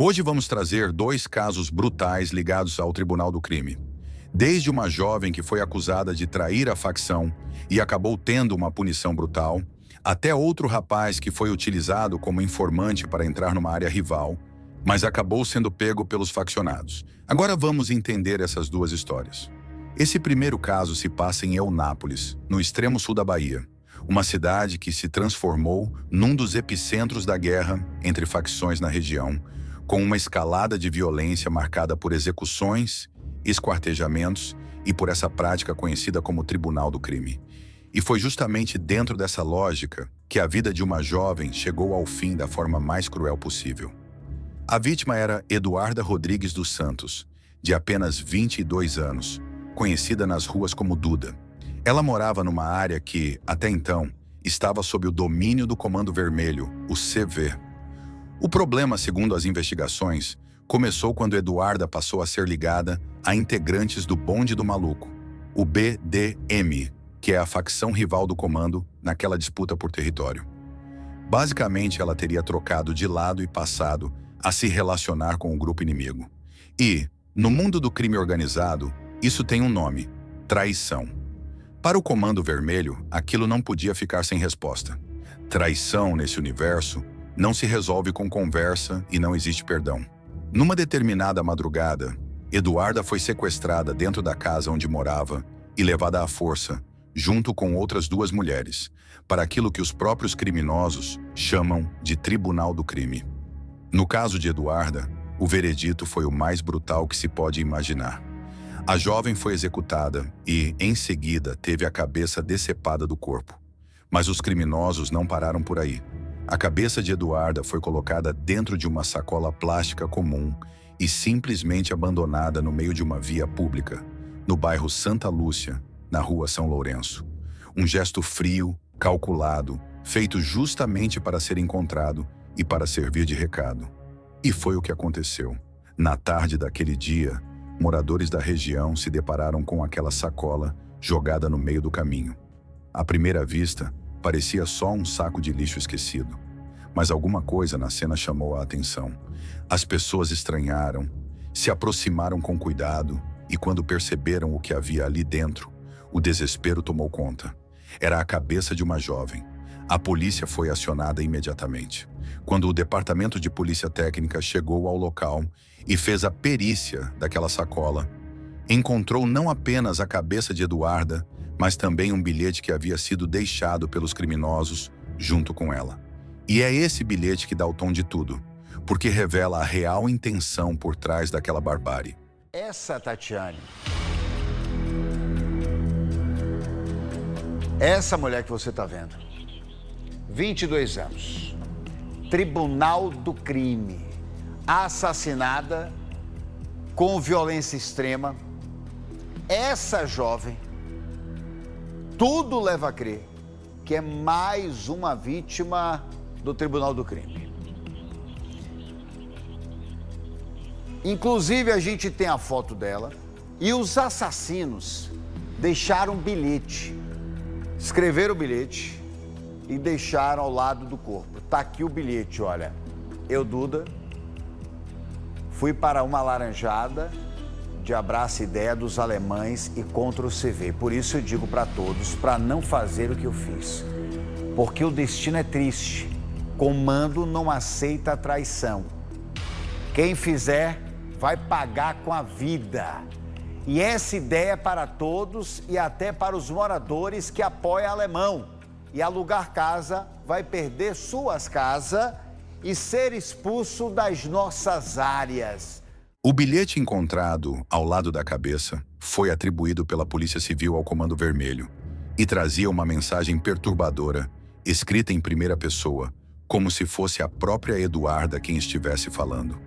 Hoje vamos trazer dois casos brutais ligados ao Tribunal do Crime. Desde uma jovem que foi acusada de trair a facção e acabou tendo uma punição brutal, até outro rapaz que foi utilizado como informante para entrar numa área rival, mas acabou sendo pego pelos faccionados. Agora vamos entender essas duas histórias. Esse primeiro caso se passa em Eunápolis, no extremo sul da Bahia, uma cidade que se transformou num dos epicentros da guerra entre facções na região, com uma escalada de violência marcada por execuções, esquartejamentos e por essa prática conhecida como Tribunal do Crime. E foi justamente dentro dessa lógica que a vida de uma jovem chegou ao fim da forma mais cruel possível. A vítima era Eduarda Rodrigues dos Santos, de apenas 22 anos, conhecida nas ruas como Duda. Ela morava numa área que, até então, estava sob o domínio do Comando Vermelho, o CV. O problema, segundo as investigações, começou quando Eduarda passou a ser ligada a integrantes do Bonde do Maluco, o BDM, que é a facção rival do comando naquela disputa por território. Basicamente, ela teria trocado de lado e passado a se relacionar com o grupo inimigo. E, no mundo do crime organizado, isso tem um nome: traição. Para o Comando Vermelho, aquilo não podia ficar sem resposta. Traição, nesse universo, não se resolve com conversa e não existe perdão. Numa determinada madrugada, Eduarda foi sequestrada dentro da casa onde morava e levada à força, junto com outras duas mulheres, para aquilo que os próprios criminosos chamam de Tribunal do Crime. No caso de Eduarda, o veredito foi o mais brutal que se pode imaginar. A jovem foi executada e, em seguida, teve a cabeça decepada do corpo. Mas os criminosos não pararam por aí. A cabeça de Eduarda foi colocada dentro de uma sacola plástica comum e simplesmente abandonada no meio de uma via pública, no bairro Santa Lúcia, na rua São Lourenço. Um gesto frio, calculado, feito justamente para ser encontrado e para servir de recado. E foi o que aconteceu. Na tarde daquele dia, moradores da região se depararam com aquela sacola jogada no meio do caminho. À primeira vista, parecia só um saco de lixo esquecido. Mas alguma coisa na cena chamou a atenção. As pessoas estranharam, se aproximaram com cuidado e, quando perceberam o que havia ali dentro, o desespero tomou conta. Era a cabeça de uma jovem. A polícia foi acionada imediatamente. Quando o Departamento de Polícia Técnica chegou ao local e fez a perícia daquela sacola, encontrou não apenas a cabeça de Eduarda, mas também um bilhete que havia sido deixado pelos criminosos junto com ela. E é esse bilhete que dá o tom de tudo, porque revela a real intenção por trás daquela barbárie. Essa Tatiane, essa mulher que você está vendo, 22 anos, Tribunal do Crime, assassinada com violência extrema. Essa jovem, tudo leva a crer que é mais uma vítima do Tribunal do Crime. Inclusive, a gente tem a foto dela e os assassinos deixaram um bilhete, escreveram o bilhete e deixaram ao lado do corpo. Tá aqui o bilhete, olha. Eu, Duda, fui para uma laranjada de abraço e ideia dos alemães e contra o CV. Por isso eu digo para todos, para não fazer o que eu fiz. Porque o destino é triste. Comando não aceita a traição. Quem fizer vai pagar com a vida. E essa ideia é para todos e até para os moradores que apoiam alemão. E alugar casa vai perder suas casas e ser expulso das nossas áreas. O bilhete encontrado ao lado da cabeça foi atribuído pela Polícia Civil ao Comando Vermelho e trazia uma mensagem perturbadora, escrita em primeira pessoa, como se fosse a própria Eduarda quem estivesse falando.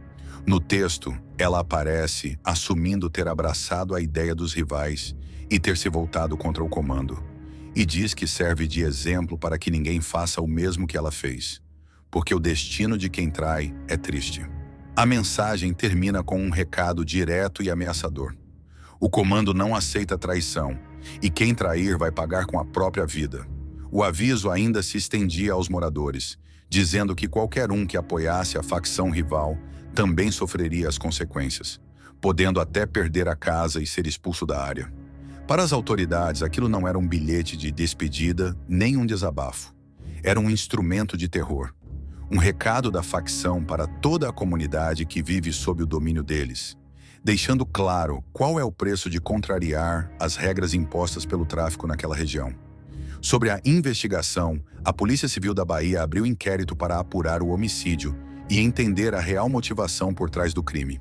No texto, ela aparece assumindo ter abraçado a ideia dos rivais e ter se voltado contra o comando. E diz que serve de exemplo para que ninguém faça o mesmo que ela fez, porque o destino de quem trai é triste. A mensagem termina com um recado direto e ameaçador. O comando não aceita traição, e quem trair vai pagar com a própria vida. O aviso ainda se estendia aos moradores, dizendo que qualquer um que apoiasse a facção rival também sofreria as consequências, podendo até perder a casa e ser expulso da área. Para as autoridades, aquilo não era um bilhete de despedida nem um desabafo. Era um instrumento de terror. Um recado da facção para toda a comunidade que vive sob o domínio deles, deixando claro qual é o preço de contrariar as regras impostas pelo tráfico naquela região. Sobre a investigação, a Polícia Civil da Bahia abriu inquérito para apurar o homicídio e entender a real motivação por trás do crime.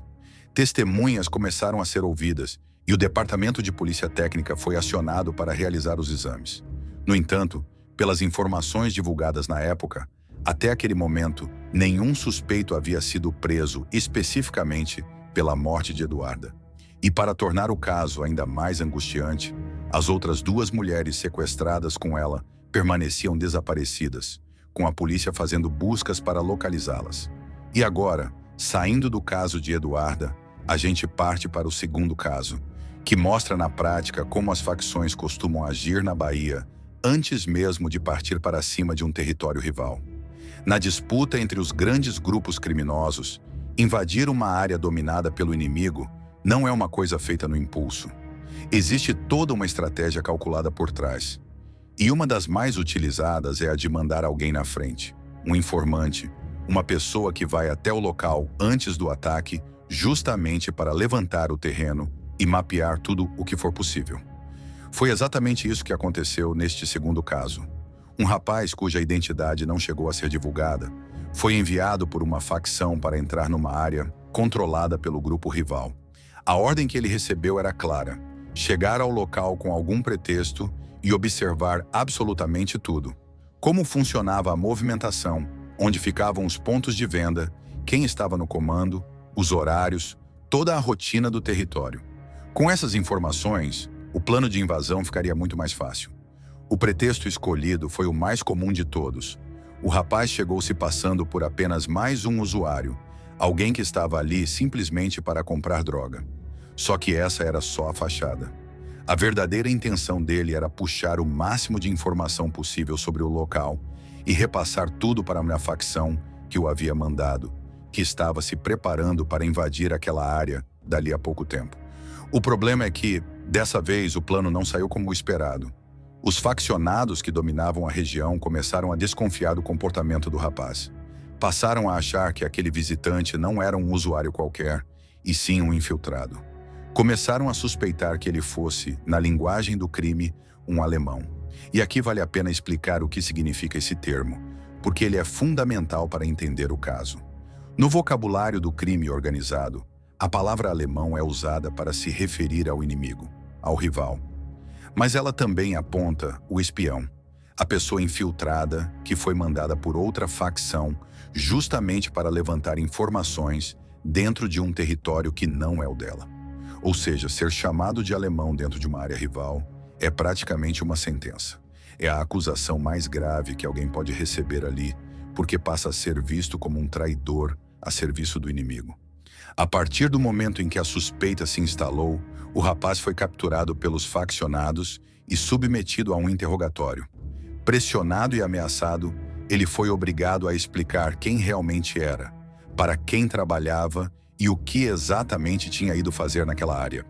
Testemunhas começaram a ser ouvidas e o Departamento de Polícia Técnica foi acionado para realizar os exames. No entanto, pelas informações divulgadas na época, até aquele momento, nenhum suspeito havia sido preso especificamente pela morte de Eduarda. E para tornar o caso ainda mais angustiante, as outras 2 mulheres sequestradas com ela permaneciam desaparecidas, com a polícia fazendo buscas para localizá-las. E agora, saindo do caso de Eduarda, a gente parte para o segundo caso, que mostra na prática como as facções costumam agir na Bahia antes mesmo de partir para cima de um território rival. Na disputa entre os grandes grupos criminosos, invadir uma área dominada pelo inimigo não é uma coisa feita no impulso. Existe toda uma estratégia calculada por trás. E uma das mais utilizadas é a de mandar alguém na frente, um informante, uma pessoa que vai até o local antes do ataque, justamente para levantar o terreno e mapear tudo o que for possível. Foi exatamente isso que aconteceu neste segundo caso. Um rapaz cuja identidade não chegou a ser divulgada foi enviado por uma facção para entrar numa área controlada pelo grupo rival. A ordem que ele recebeu era clara: chegar ao local com algum pretexto e observar absolutamente tudo. Como funcionava a movimentação, onde ficavam os pontos de venda, quem estava no comando, os horários, toda a rotina do território. Com essas informações, o plano de invasão ficaria muito mais fácil. O pretexto escolhido foi o mais comum de todos. O rapaz chegou se passando por apenas mais um usuário, alguém que estava ali simplesmente para comprar droga. Só que essa era só a fachada. A verdadeira intenção dele era puxar o máximo de informação possível sobre o local e repassar tudo para uma facção que o havia mandado, que estava se preparando para invadir aquela área dali a pouco tempo. O problema é que, dessa vez, o plano não saiu como esperado. Os faccionados que dominavam a região começaram a desconfiar do comportamento do rapaz. Passaram a achar que aquele visitante não era um usuário qualquer, e sim um infiltrado. Começaram a suspeitar que ele fosse, na linguagem do crime, um alemão. E aqui vale a pena explicar o que significa esse termo, porque ele é fundamental para entender o caso. No vocabulário do crime organizado, a palavra alemão é usada para se referir ao inimigo, ao rival. Mas ela também aponta o espião, a pessoa infiltrada que foi mandada por outra facção justamente para levantar informações dentro de um território que não é o dela. Ou seja, ser chamado de alemão dentro de uma área rival é praticamente uma sentença. É a acusação mais grave que alguém pode receber ali, porque passa a ser visto como um traidor a serviço do inimigo. A partir do momento em que a suspeita se instalou, o rapaz foi capturado pelos faccionados e submetido a um interrogatório. Pressionado e ameaçado, ele foi obrigado a explicar quem realmente era, para quem trabalhava e o que exatamente tinha ido fazer naquela área.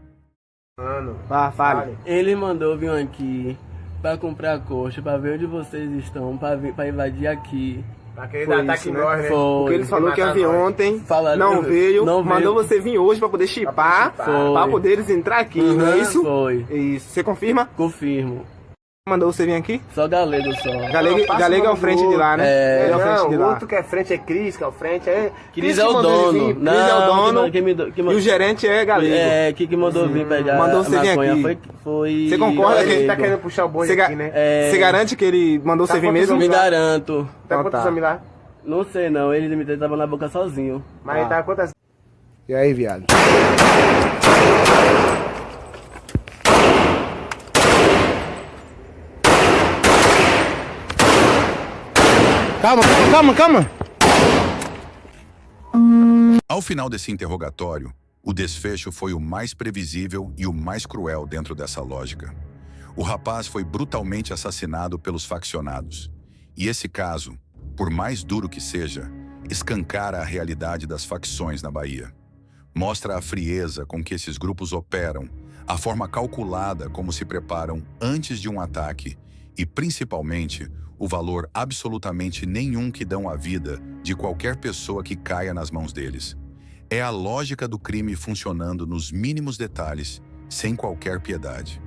Mano, Fale. ele mandou vir aqui pra comprar coxa, pra ver onde vocês estão, pra invadir aqui. Pra querer Foi dar ataque isso, em né? nós, né? Foi. Porque ele falou que ia vir ontem, Falaram- não veio, não veio. mandou você vir hoje pra poder chipar, Foi. pra poder eles entrar aqui, não é isso? Foi. Isso. Você confirma? Confirmo. Mandou você vir aqui? Só galego só. Galego é o frente de lá, né? É. Ele é o frente de o lá. outro que é frente é Cris, que é o frente. É... Cris é o mandou dono. ele vir. Não, Cris é o dono que E o gerente é Galego. É, que mandou vir pegar Mandou a você vir maconha aqui. foi Você concorda que Ele tá Galego. querendo puxar o bonde Você, aqui, né? você garante que ele mandou Tá você vir quantos mesmo? Me homens lá? garanto. Tá Então quantos tá. homens lá? Não sei não, ele tava na boca sozinho. Mas ele tá quantas... E aí, viado? Calma. Ao final desse interrogatório, o desfecho foi o mais previsível e o mais cruel dentro dessa lógica. O rapaz foi brutalmente assassinado pelos faccionados. E esse caso, por mais duro que seja, escancara a realidade das facções na Bahia. Mostra a frieza com que esses grupos operam, a forma calculada como se preparam antes de um ataque e, principalmente, o valor absolutamente nenhum que dão à vida de qualquer pessoa que caia nas mãos deles. É a lógica do crime funcionando nos mínimos detalhes, sem qualquer piedade.